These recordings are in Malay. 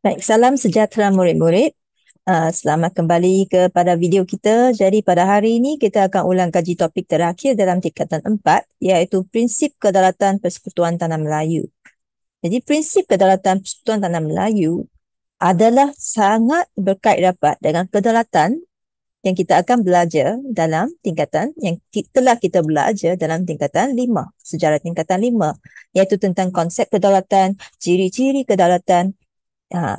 Baik, salam sejahtera murid-murid. Selamat kembali kepada video kita. Jadi pada hari ini kita akan ulang kaji topik terakhir dalam tingkatan 4, iaitu prinsip kedaulatan Persekutuan Tanah Melayu. Jadi prinsip kedaulatan Persekutuan Tanah Melayu adalah sangat berkait rapat dengan kedaulatan yang kita akan belajar dalam tingkatan yang telah kita belajar dalam tingkatan 5, sejarah tingkatan 5, iaitu tentang konsep kedaulatan, ciri-ciri kedaulatan.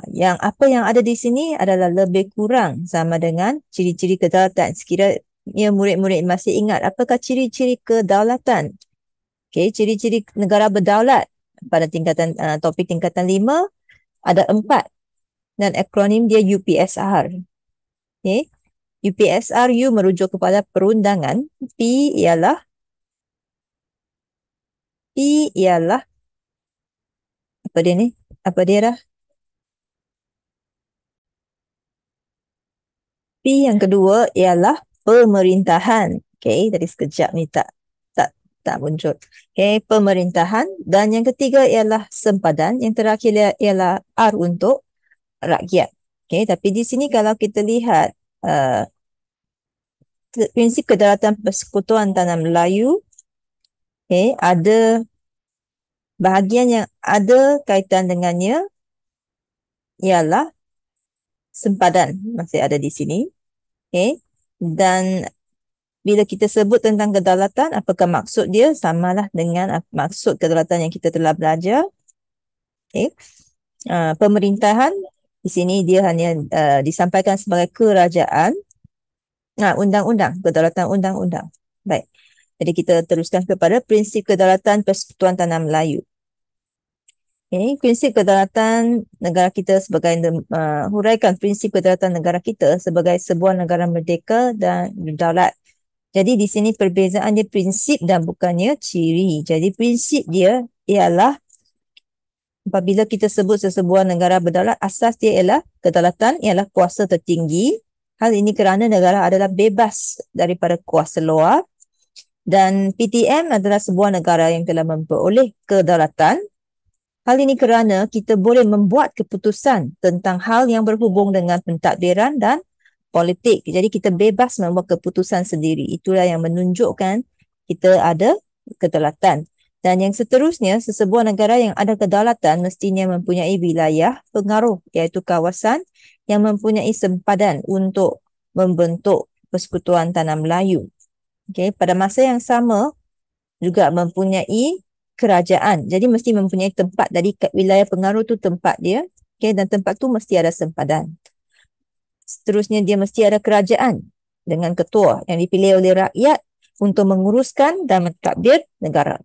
Yang apa yang ada di sini adalah lebih kurang sama dengan ciri-ciri kedaulatan. Sekiranya murid-murid masih ingat apakah ciri-ciri kedaulatan. Okey, ciri-ciri negara berdaulat pada tingkatan topik tingkatan 5 ada 4 dan akronim dia UPSR. Okey. UPSR U merujuk kepada perundangan, P ialah apa dia ni? Apa dia dah? P yang kedua ialah pemerintahan. Okey, tadi sekejap ni tak muncul. Okey, pemerintahan. Dan yang ketiga ialah sempadan. Yang terakhir ialah R untuk rakyat. Okey, tapi di sini kalau kita lihat prinsip kedaulatan Persekutuan Tanah Melayu, okey, ada bahagian yang ada kaitan dengannya ialah sempadan, masih ada di sini. Okey, dan bila kita sebut tentang kedaulatan, apakah maksud dia? Samalah dengan maksud kedaulatan yang kita telah belajar. Okay. Pemerintahan, di sini dia hanya disampaikan sebagai kerajaan. Undang-undang, kedaulatan undang-undang. Baik. Jadi kita teruskan kepada prinsip kedaulatan Persekutuan Tanah Melayu. Okay. Prinsip kedaulatan negara kita sebagai huraikan prinsip kedaulatan negara kita sebagai sebuah negara merdeka dan berdaulat. Jadi di sini perbezaan dia prinsip dan bukannya ciri. Jadi prinsip dia ialah apabila kita sebut sesebuah negara berdaulat, asas dia ialah kedaulatan ialah kuasa tertinggi. Hal ini kerana negara adalah bebas daripada kuasa luar dan PTM adalah sebuah negara yang telah memperoleh kedaulatan. Hal ini kerana kita boleh membuat keputusan tentang hal yang berhubung dengan pentadbiran dan politik. Jadi kita bebas membuat keputusan sendiri. Itulah yang menunjukkan kita ada kedaulatan. Dan yang seterusnya, sesebuah negara yang ada kedaulatan mestinya mempunyai wilayah pengaruh, iaitu kawasan yang mempunyai sempadan untuk membentuk Persekutuan Tanah Melayu. Okay. Pada masa yang sama juga mempunyai kerajaan. Jadi mesti mempunyai tempat. Dari wilayah pengaruh tu tempat dia. Okay. Dan tempat tu mesti ada sempadan. Seterusnya dia mesti ada kerajaan dengan ketua yang dipilih oleh rakyat untuk menguruskan dan mentadbir negara.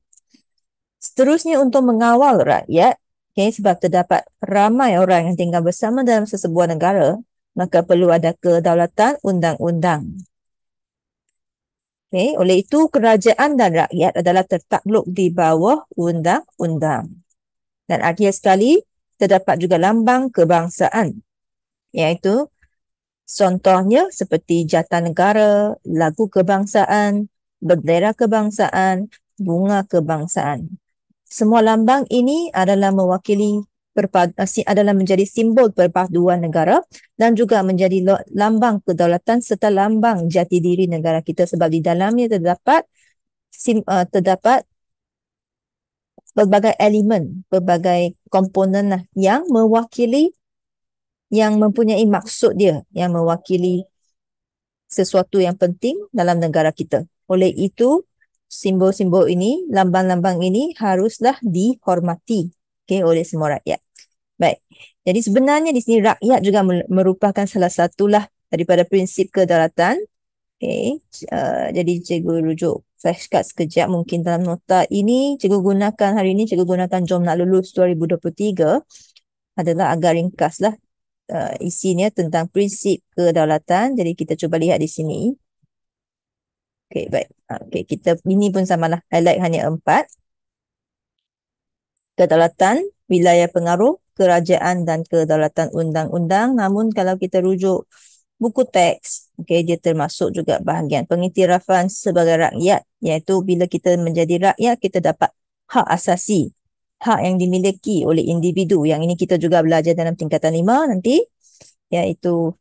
Seterusnya untuk mengawal rakyat, okay, sebab terdapat ramai orang yang tinggal bersama dalam sesebuah negara, maka perlu ada kedaulatan undang-undang. Okay, oleh itu kerajaan dan rakyat adalah tertakluk di bawah undang-undang. Dan akhir sekali terdapat juga lambang kebangsaan, iaitu contohnya seperti jata negara, lagu kebangsaan, bendera kebangsaan, bunga kebangsaan. Semua lambang ini adalah adalah menjadi simbol perpaduan negara dan juga menjadi lambang kedaulatan serta lambang jati diri negara kita, sebab di dalamnya terdapat pelbagai elemen, pelbagai komponen yang mewakili, yang mempunyai maksud dia, yang mewakili sesuatu yang penting dalam negara kita. Oleh itu, simbol-simbol ini, lambang-lambang ini haruslah dihormati, okay, oleh semua rakyat. Baik. Jadi sebenarnya di sini rakyat juga merupakan salah satulah daripada prinsip kedaulatan. Okay. Jadi cikgu rujuk flashcard sekejap, mungkin dalam nota ini cikgu gunakan hari ini, cikgu gunakan Jom Nak Lulus 2023 adalah agak ringkaslah. Isinya tentang prinsip kedaulatan. Jadi kita cuba lihat di sini. Okey, baik. Okey, kita ini pun samalah, highlight hanya 4. Kedaulatan, wilayah pengaruh, kerajaan dan kedaulatan undang-undang. Namun kalau kita rujuk buku teks, okey, dia termasuk juga bahagian pengiktirafan sebagai rakyat, iaitu bila kita menjadi rakyat kita dapat hak asasi. hak yang dimiliki oleh individu. Yang ini kita juga belajar dalam tingkatan 5 nanti, iaitu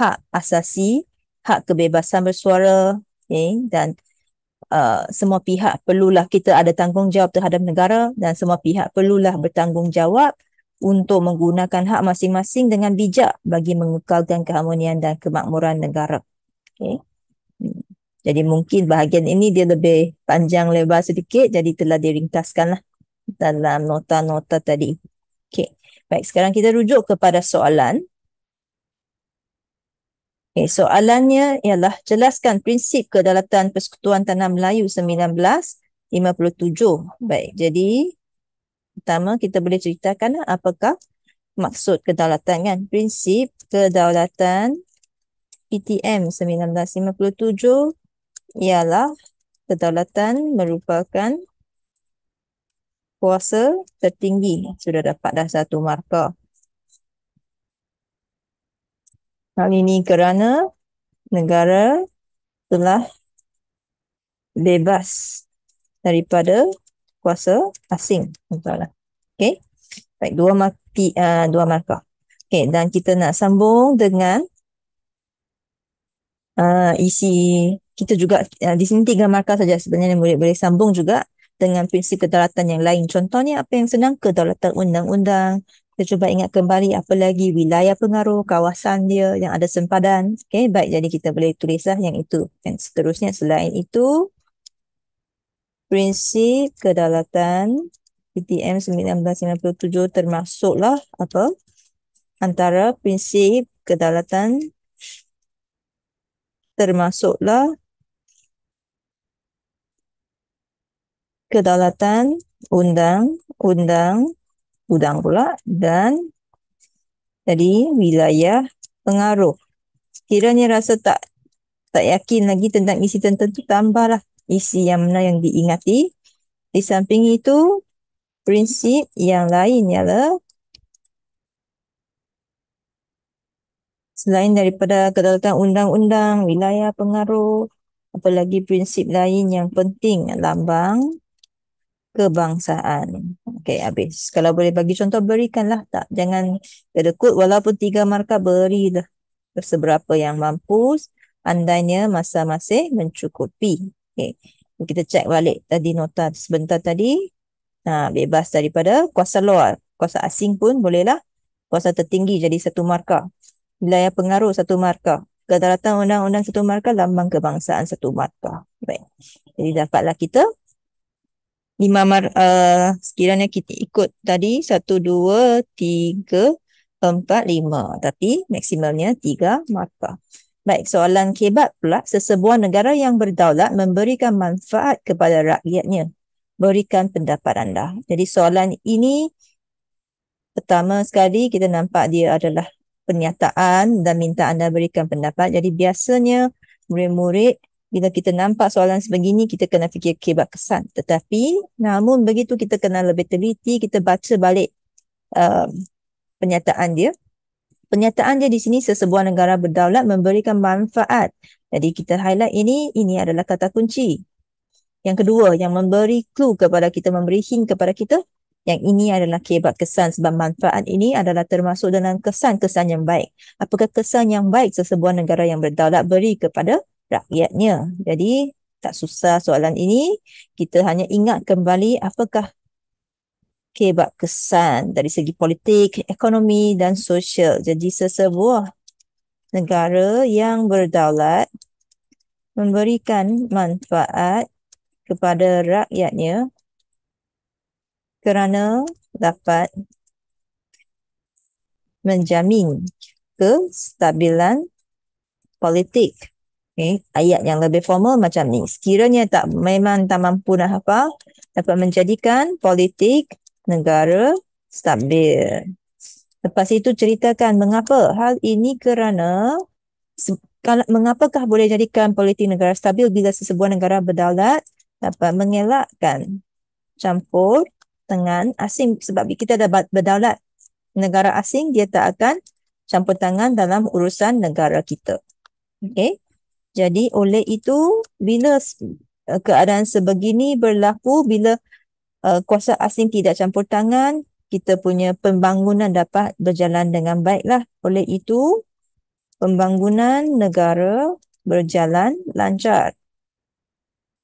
hak asasi, hak kebebasan bersuara, dan semua pihak perlulah kita ada tanggungjawab terhadap negara dan semua pihak perlulah bertanggungjawab untuk menggunakan hak masing-masing dengan bijak bagi mengekalkan keharmonian dan kemakmuran negara. Okay. Jadi mungkin bahagian ini dia lebih panjang lebar sedikit, jadi telah diringkaskanlah dalam nota-nota tadi. Okay. Baik, sekarang kita rujuk kepada soalan. Okay, soalannya ialah jelaskan prinsip kedaulatan Persekutuan Tanah Melayu 1957. Baik, jadi pertama kita boleh ceritakan apakah maksud kedaulatan kan? Prinsip kedaulatan PTM 1957 ialah kedaulatan merupakan kuasa tertinggi. Sudah dapat dah satu markah. Hal ini kerana negara telah bebas daripada kuasa asing. Okey. Baik, dua markah. Okey, dan kita nak sambung dengan isi kita juga di sini 3 markah saja, sebenarnya murid boleh sambung juga dengan prinsip kedaulatan yang lain. Contohnya apa yang senang? Kedaulatan undang-undang. Kita cuba ingat kembali apa lagi wilayah pengaruh, kawasan dia yang ada sempadan. Okey, baik, jadi kita boleh tulislah yang itu. Yang seterusnya selain itu, prinsip kedaulatan PTM 1957 termasuklah apa? Antara prinsip kedaulatan termasuklah kedaulatan undang-undang pula dan jadi wilayah pengaruh. Kiranya rasa tak yakin lagi tentang isi tertentu, tambahlah isi yang mana yang diingati. Di samping itu, prinsip yang lain ialah selain daripada kedaulatan undang-undang, wilayah pengaruh, apalagi prinsip lain yang penting, lambang kebangsaan. Okey, habis. Kalau boleh bagi contoh, berikanlah. Tak, jangan kedekut, walaupun 3 markah, berilah seberapa yang mampu, andainya masa masih mencukupi. Okey, kita cek balik tadi nota sebentar tadi. Bebas daripada kuasa luar. Kuasa asing pun bolehlah. Kuasa tertinggi jadi 1 markah. Wilayah pengaruh 1 markah. Kedaulatan undang-undang 1 markah. Lambang kebangsaan 1 markah. Baik. Jadi dapatlah kita 5 sekiranya kita ikut tadi 1, 2, 3, 4, 5. Tapi maksimumnya 3 markah. Baik, soalan kebat pula. Sesebuah negara yang berdaulat memberikan manfaat kepada rakyatnya. Berikan pendapat anda. Jadi soalan ini pertama sekali kita nampak dia adalah pernyataan dan minta anda berikan pendapat. Jadi biasanya murid-murid bila kita nampak soalan sebegini kita kena fikir kebat kesan. Tetapi namun begitu kita kena lebih teliti, kita baca balik pernyataan dia. Pernyataan dia di sini sesebuah negara berdaulat memberikan manfaat. Jadi kita highlight ini adalah kata kunci. Yang kedua, yang memberi clue kepada kita, memberi hint kepada kita, yang ini adalah kebat kesan sebab manfaat ini adalah termasuk dalam kesan-kesan yang baik. Apakah kesan yang baik sesebuah negara yang berdaulat beri kepada rakyatnya? Jadi tak susah soalan ini, kita hanya ingat kembali apakah kebat kesan dari segi politik, ekonomi dan sosial. Jadi sesebuah negara yang berdaulat memberikan manfaat kepada rakyatnya kerana dapat menjamin kestabilan politik. Okay. Ayat yang lebih formal macam ni. Sekiranya memang tak mampu nak hafal, dapat menjadikan politik negara stabil. Lepas itu ceritakan mengapa hal ini kerana mengapakah boleh jadikan politik negara stabil bila sesebuah negara berdaulat dapat mengelakkan campur tangan asing, sebab kita dah berdaulat. Negara asing dia tak akan campur tangan dalam urusan negara kita. Okey. Jadi oleh itu bila keadaan sebegini berlaku, bila kuasa asing tidak campur tangan, kita punya pembangunan dapat berjalan dengan baiklah. Oleh itu, pembangunan negara berjalan lancar.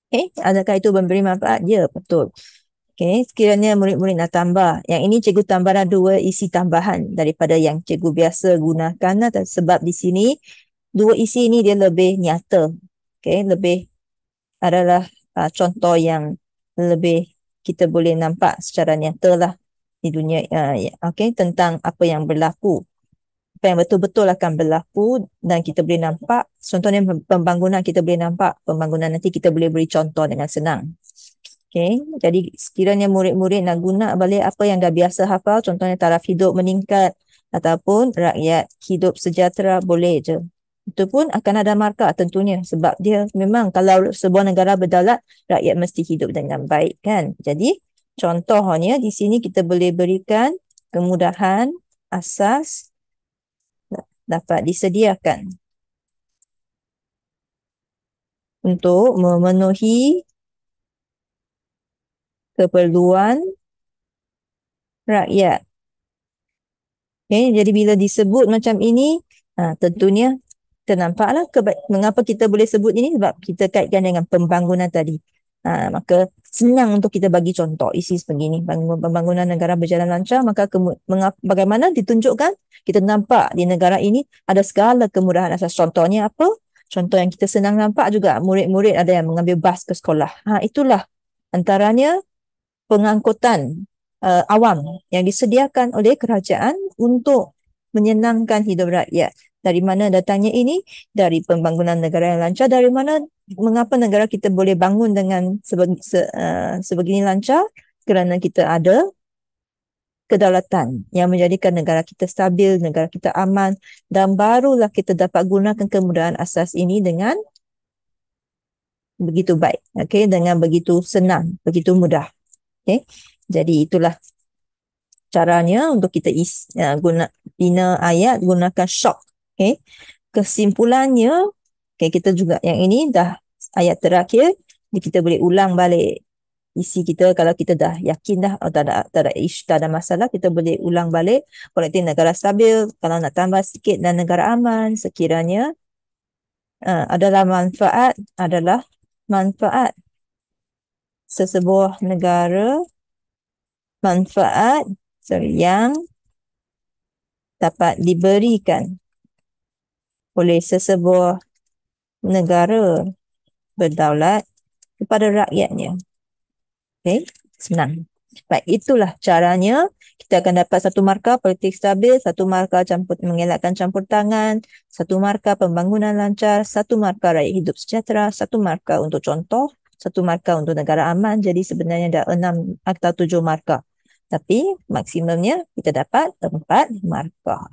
Okey, adakah itu memberi manfaat? Ya, betul. Okey, sekiranya murid-murid nak tambah, yang ini cikgu tambahlah 2 isi tambahan daripada yang cikgu biasa gunakan lah. Sebab di sini 2 isi ini dia lebih nyata. Okey, lebih adalah contoh yang lebih kita boleh nampak secara nyata lah di dunia, okey, tentang apa yang berlaku, apa yang betul-betul akan berlaku dan kita boleh nampak. Contohnya pembangunan, kita boleh nampak pembangunan, nanti kita boleh beri contoh dengan senang. Okey, jadi sekiranya murid-murid nak guna balik apa yang dah biasa hafal, contohnya taraf hidup meningkat ataupun rakyat hidup sejahtera, boleh je. Itu pun akan ada markah tentunya, sebab dia memang kalau sebuah negara berdaulat, rakyat mesti hidup dengan baik kan. Jadi contohnya di sini kita boleh berikan kemudahan asas dapat disediakan untuk memenuhi keperluan rakyat. Okay, jadi bila disebut macam ini, tentunya kita nampaklah mengapa kita boleh sebut ini, sebab kita kaitkan dengan pembangunan tadi. Maka senang untuk kita bagi contoh isi sebegini, pembangunan negara berjalan lancar, maka bagaimana ditunjukkan, kita nampak di negara ini ada segala kemudahan asas. Contohnya apa? Contoh yang kita senang nampak juga, murid-murid ada yang mengambil bas ke sekolah. Itulah antaranya pengangkutan awam yang disediakan oleh kerajaan untuk menyenangkan hidup rakyat. Dari mana datangnya ini? Dari pembangunan negara yang lancar. Dari mana, mengapa negara kita boleh bangun dengan sebegini lancar? Kerana kita ada kedaulatan yang menjadikan negara kita stabil, negara kita aman, dan barulah kita dapat gunakan kemudahan asas ini dengan begitu baik, okay? Dengan begitu senang, begitu mudah. Okay? Jadi itulah caranya untuk kita bina ayat gunakan shock. Okay? Kesimpulannya, okay, kita juga yang ini dah ayat terakhir, kita boleh ulang balik isi kita. Kalau kita dah yakin dah, tak ada masalah, kita boleh ulang balik. Politik negara stabil, kalau nak tambah sikit, dan negara aman, sekiranya adalah manfaat sesebuah negara, manfaat yang dapat diberikan oleh sesebuah negara berdaulat kepada rakyatnya. Okey, senang. Baik, itulah caranya kita akan dapat 1 markah politik stabil, 1 markah mengelakkan campur tangan, 1 markah pembangunan lancar, 1 markah rakyat hidup sejahtera, 1 markah untuk contoh, 1 markah untuk negara aman. Jadi sebenarnya dah 6 atau 7 markah. Tapi maksimumnya kita dapat 4 markah.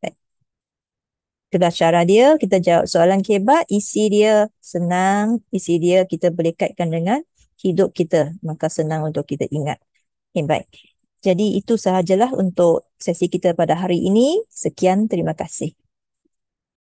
Baik. Itulah cara dia. Kita jawab soalan kebat, isi dia senang, isi dia kita boleh kaitkan dengan hidup kita, maka senang untuk kita ingat. Okay, baik. Jadi itu sahajalah untuk sesi kita pada hari ini. Sekian, terima kasih.